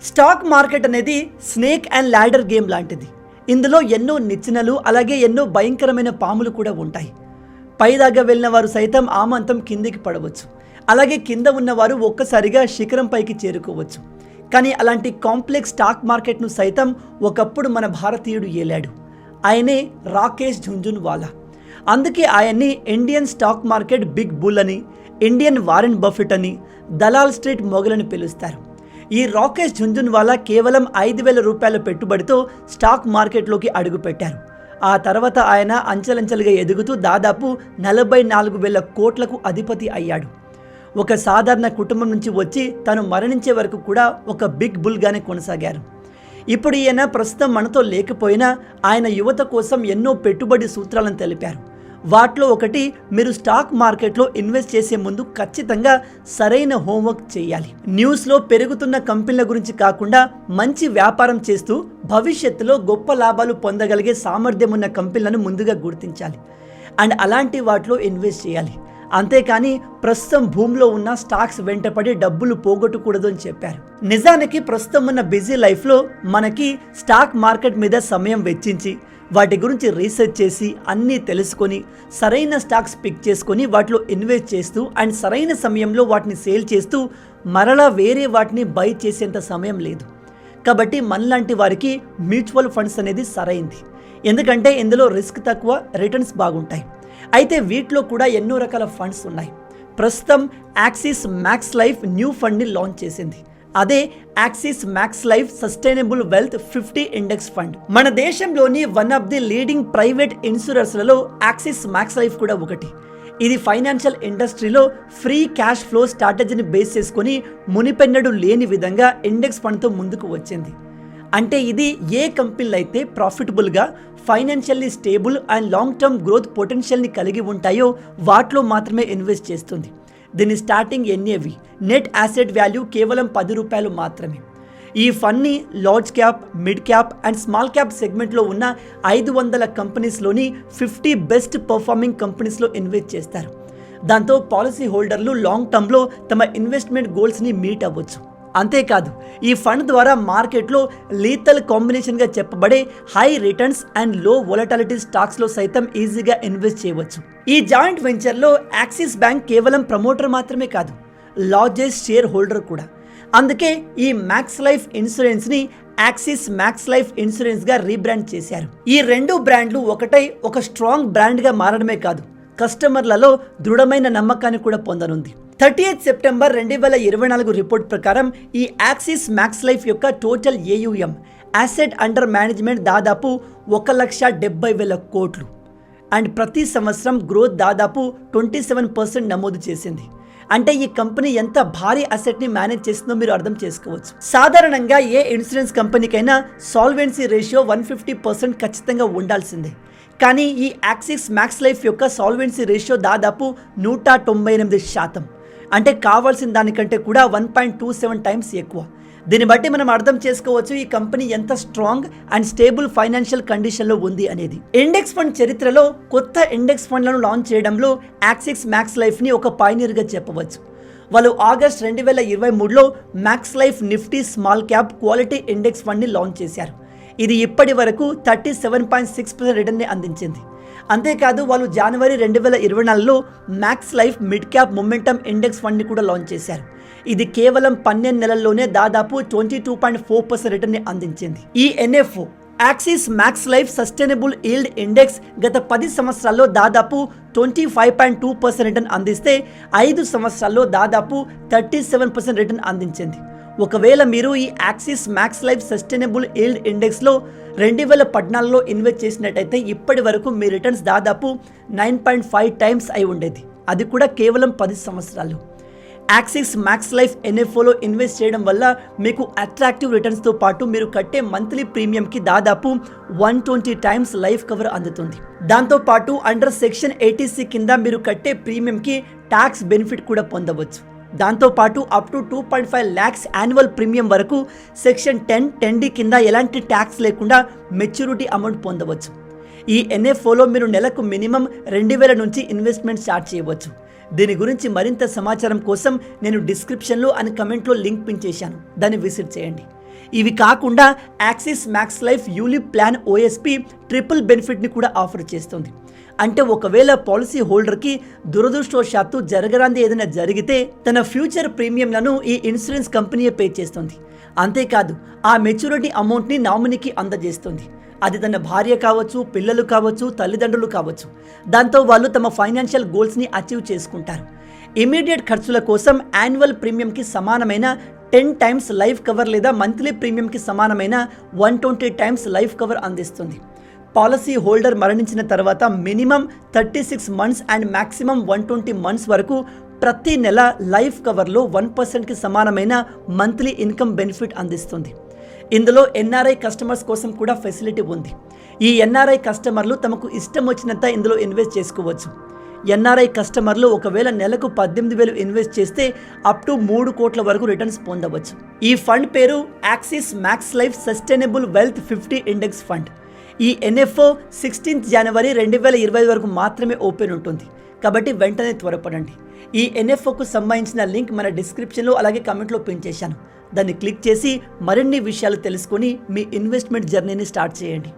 Stock market అనేది snake and ladder game లాంటిది. ఇందులో ఎన్నో నిచ్చెనలు అలాగే ఎన్నో భయంకరమైన పాములు కూడా ఉంటాయి. పైదాకా వెళ్ళిన వారు సైతం ఆమంతం కిందికి పడవచ్చు. అలాగే కింద ఉన్నవారు ఒక్కసారిగా శిఖరం పైకి చేరుకోవచ్చు. కానీ అలాంటి కాంప్లెక్స్ స్టాక్ మార్కెట్ను సైతం ఒకప్పుడు మన భారతీయుడు ఏలాడు. ఆయనే రాకేష్ ఝుంఝున్వాలా. అందుకే ఆయన్ని Indian stock market big bull అని, ఇండియన్ వారెన్ బఫెట్ అని, దలాల్ స్ట్రీట్ మొగలని పిలుస్తారు. ఈ రాకేష్ ఝుంఝున్వాలా కేవలం 5,000 రూపాయల పెట్టుబడితో స్టాక్ మార్కెట్లోకి అడుగుపెట్టారు. ఆ తర్వాత ఆయన అంచెలంచెలుగా ఎదుగుతూ దాదాపు 44,000 కోట్లకు అధిపతి అయ్యాడు. ఒక సాధారణ కుటుంబం నుంచి వచ్చి తను మరణించే వరకు కూడా ఒక బిగ్ బుల్గానే కొనసాగారు. ఇప్పుడు ఈయన ప్రస్తుతం మనతో లేకపోయినా ఆయన యువత కోసం ఎన్నో పెట్టుబడి సూత్రాలను తెలిపారు. వాటిలో ఒకటి, మీరు స్టాక్ మార్కెట్లో ఇన్వెస్ట్ చేసే ముందు ఖచ్చితంగా సరైన హోంవర్క్ చేయాలి. న్యూస్లో పెరుగుతున్న కంపెనీల గురించి కాకుండా మంచి వ్యాపారం చేస్తూ భవిష్యత్తులో గొప్ప లాభాలు పొందగలిగే సామర్థ్యం ఉన్న కంపెనీలను ముందుగా గుర్తించాలి అండ్ అలాంటి వాటిలో ఇన్వెస్ట్ చేయాలి. అంతేకాని ప్రస్తుతం భూమిలో ఉన్న స్టాక్స్ వెంటపడి డబ్బులు పోగొట్టకూడదు అని చెప్పారు. నిజానికి ప్రస్తుతం ఉన్న బిజీ లైఫ్లో మనకి స్టాక్ మార్కెట్ మీద సమయం వెచ్చించి వాటి గురించి రీసెర్చ్ చేసి అన్నీ తెలుసుకొని సరైన స్టాక్స్ పిక్ చేసుకొని వాటిలో ఇన్వెస్ట్ చేస్తూ అండ్ సరైన సమయంలో వాటిని సేల్ చేస్తూ మరలా వేరే వాటిని బై చేసేంత సమయం లేదు. కాబట్టి మనలాంటి వారికి మ్యూచువల్ ఫండ్స్ అనేది సరైంది. ఎందుకంటే ఇందులో రిస్క్ తక్కువ, రిటర్న్స్ బాగుంటాయి. అయితే వీటిలో కూడా ఎన్నో రకాల ఫండ్స్ ఉన్నాయి. ప్రస్తుతం యాక్సిస్ మ్యాక్స్ లైఫ్ న్యూ ఫండ్ని లాంచ్ చేసింది. అదే Axis Max Life sustainable wealth 50 index fund. మన దేశంలోని one of the leading private ఇన్సూరెన్స్లలో యాక్సిస్ మ్యాక్స్ లైఫ్ కూడా ఒకటి. ఇది ఫైనాన్షియల్ ఇండస్ట్రీలో ఫ్రీ క్యాష్ ఫ్లో స్ట్రాటజీని బేస్ చేసుకొని మునిపెన్నడు లేని విధంగా ఇండెక్స్ ఫండ్తో ముందుకు వచ్చింది. అంటే ఇది ఏ కంపెనీలు అయితే ప్రాఫిటబుల్గా, financially stable and long term growth పొటెన్షియల్ని కలిగి ఉంటాయో వాటిలో మాత్రమే ఇన్వెస్ట్ చేస్తుంది. దీని starting NAV net asset value కేవలం 10 రూపాయలు మాత్రమే. ఈ ఫండ్ని large cap, mid cap and small cap సెగ్మెంట్లో ఉన్న 500 కంపెనీస్లోని 50 బెస్ట్ పర్ఫార్మింగ్ కంపెనీస్లో ఇన్వెస్ట్ చేస్తారు. దాంతో పాలసీ హోల్డర్లు లాంగ్ టర్మ్లో తమ ఇన్వెస్ట్మెంట్ గోల్స్ని మీట్ అవ్వచ్చు. అంతేకాదు ఈ ఫండ్ ద్వారా మార్కెట్లో లీతల్ కాంబినేషన్గా చెప్పబడే హై రిటర్న్స్ అండ్ లో వొలటాలిటీ స్టాక్స్లో సైతం ఈజీగా ఇన్వెస్ట్ చేయవచ్చు. ఈ జాయింట్ వెంచర్లో యాక్సిస్ బ్యాంక్ కేవలం ప్రమోటర్ మాత్రమే కాదు, లార్జెస్ట్ షేర్ హోల్డర్ కూడా. అందుకే ఈ మ్యాక్స్ లైఫ్ ఇన్సూరెన్స్ని యాక్సిస్ మ్యాక్స్ లైఫ్ ఇన్సూరెన్స్గా రీబ్రాండ్ చేశారు. ఈ రెండు బ్రాండ్లు ఒకటై ఒక స్ట్రాంగ్ బ్రాండ్గా మారడమే కాదు, కస్టమర్లలో దృఢమైన నమ్మకాన్ని కూడా పొందనుంది. 30th సెప్టెంబర్ 2024 రిపోర్ట్ ప్రకారం ఈ యాక్సిస్ మ్యాక్స్ లైఫ్ యొక్క total AUM asset under management దాదాపు 1,70,000 కోట్లు అండ్ ప్రతి సంవత్సరం గ్రోత్ దాదాపు 27% నమోదు చేసింది. అంటే ఈ కంపెనీ ఎంత భారీ అసెట్ని మేనేజ్ చేస్తుందో మీరు అర్థం చేసుకోవచ్చు. సాధారణంగా ఏ ఇన్సూరెన్స్ కంపెనీకైనా సాల్వెన్సీ రేషియో 150% ఖచ్చితంగా ఉండాల్సిందే. కానీ ఈ యాక్సిస్ మ్యాక్స్ లైఫ్ యొక్క సాల్వెన్సీ రేషియో దాదాపు 198%. అంటే కావాల్సిన దానికంటే కూడా 1.27 టైమ్స్ ఎక్కువ. దీన్ని బట్టి మనం అర్థం చేసుకోవచ్చు ఈ కంపెనీ ఎంత స్ట్రాంగ్ అండ్ స్టేబుల్ ఫైనాన్షియల్ కండిషన్లో ఉంది అనేది. ఇండెక్స్ ఫండ్ చరిత్రలో కొత్త ఇండెక్స్ ఫండ్లను లాంచ్ చేయడంలో యాక్సిస్ మ్యాక్స్ లైఫ్ని ఒక పైనీర్గా చెప్పవచ్చు. వాళ్ళు ఆగస్ట్ 2023లో Max Life Nifty small cap quality index ఫండ్ని లాంచ్ చేశారు. ఇది ఇప్పటి వరకు 37.6% రిటర్న్ని అందించింది. అంతేకాదు వాళ్ళు జనవరి 2024లో Max Life mid cap momentum index ఫండ్ని కూడా లాంచ్ చేశారు. ఇది కేవలం 12 నెలల్లోనే దాదాపు 22.4% రిటర్న్ని అందించింది. ఈ NFO axis Max Life sustainable yield index గత 10 సంవత్సరాల్లో దాదాపు 25.2% రిటర్న్ అందిస్తే 5 సంవత్సరాల్లో దాదాపు 37% రిటర్న్ అందించింది. ఒకవేళ మీరు ఈ Axis Max Life sustainable yield ఇండెక్స్లో 2014లో ఇన్వెస్ట్ చేసినట్టయితే ఇప్పటి వరకు మీ రిటర్న్స్ దాదాపు 9.5 టైమ్స్ అయి ఉండేది. అది కూడా కేవలం 10 సంవత్సరాలు. యాక్సిస్ మ్యాక్స్ లైఫ్ ఎన్ఎఫ్ఓలో ఇన్వెస్ట్ చేయడం వల్ల మీకు అట్రాక్టివ్ రిటర్న్స్తో పాటు మీరు కట్టే మంత్లీ ప్రీమియంకి దాదాపు 120 టైమ్స్ లైఫ్ కవర్ అందుతుంది. దాంతోపాటు అండర్ సెక్షన్ 80C కింద మీరు కట్టే ప్రీమియంకి ట్యాక్స్ బెనిఫిట్ కూడా పొందవచ్చు. దాంతోపాటు up to 2.5 lakhs annual premium వరకు సెక్షన్ 10(10D) కింద ఎలాంటి ట్యాక్స్ లేకుండా మెచ్యూరిటీ అమౌంట్ పొందవచ్చు. ఈ ఎన్ఎఫ్ఓలో మీరు నెలకు మినిమం 2,000 నుంచి ఇన్వెస్ట్మెంట్ స్టార్ట్ చేయవచ్చు. దీని గురించి మరింత సమాచారం కోసం నేను డిస్క్రిప్షన్లో అండ్ కమెంట్లో లింక్ పిన్ చేశాను, దాన్ని విజిట్ చేయండి. ఇవి కాకుండా Axis Max Life ULIP plan OSP triple బెనిఫిట్ని కూడా ఆఫర్ చేస్తుంది. అంటే ఒకవేళ పాలసీ హోల్డర్కి దురదృష్టవశాత్తు జరగరాంది ఏదైనా జరిగితే తన ఫ్యూచర్ ప్రీమియంలను ఈ ఇన్సూరెన్స్ కంపెనీయే పే చేస్తుంది. అంతేకాదు ఆ మెచ్యూరిటీ అమౌంట్ని నామినీకి అందజేస్తుంది. అది తన భార్య కావచ్చు, పిల్లలు కావచ్చు, తల్లిదండ్రులు కావచ్చు. దాంతో వాళ్ళు తమ ఫైనాన్షియల్ గోల్స్ని అచీవ్ చేసుకుంటారు. ఇమీడియట్ ఖర్చుల కోసం యాన్యువల్ ప్రీమియంకి సమానమైన 10 టైమ్స్ లైఫ్ కవర్ లేదా మంత్లీ ప్రీమియంకి సమానమైన 120 టైమ్స్ లైఫ్ కవర్ అందిస్తుంది. పాలసీ హోల్డర్ మరణించిన తర్వాత minimum 36 months and maximum 120 months వరకు ప్రతి నెల లైఫ్ కవర్లో 1%కి సమానమైన మంత్లీ ఇన్కమ్ బెనిఫిట్ అందిస్తుంది. ఇందులో ఎన్ఆర్ఐ కస్టమర్స్ కోసం కూడా ఫెసిలిటీ ఉంది. ఈ ఎన్ఆర్ఐ కస్టమర్లు తమకు ఇష్టం వచ్చినంత ఇందులో ఇన్వెస్ట్ చేసుకోవచ్చు. ఎన్ఆర్ఐ కస్టమర్లు ఒకవేళ నెలకు 18,000 ఇన్వెస్ట్ చేస్తే అప్ టు 3 కోట్ల వరకు రిటర్న్స్ పొందవచ్చు. ఈ ఫండ్ పేరు axis Max Life sustainable wealth 50 index fund. ఈ ఎన్ఎఫ్ఓ 16 జనవరి 2025 వరకు మాత్రమే ఓపెన్ ఉంటుంది. కాబట్టి వెంటనే త్వరపడండి. ఈ ఎన్ఎఫ్ఓకు సంబంధించిన లింక్ మన డిస్క్రిప్షన్లో అలాగే కమెంట్లో పిన్ చేశాను. దాన్ని క్లిక్ చేసి మరిన్ని విషయాలు తెలుసుకొని మీ ఇన్వెస్ట్మెంట్ జర్నీని స్టార్ట్ చేయండి.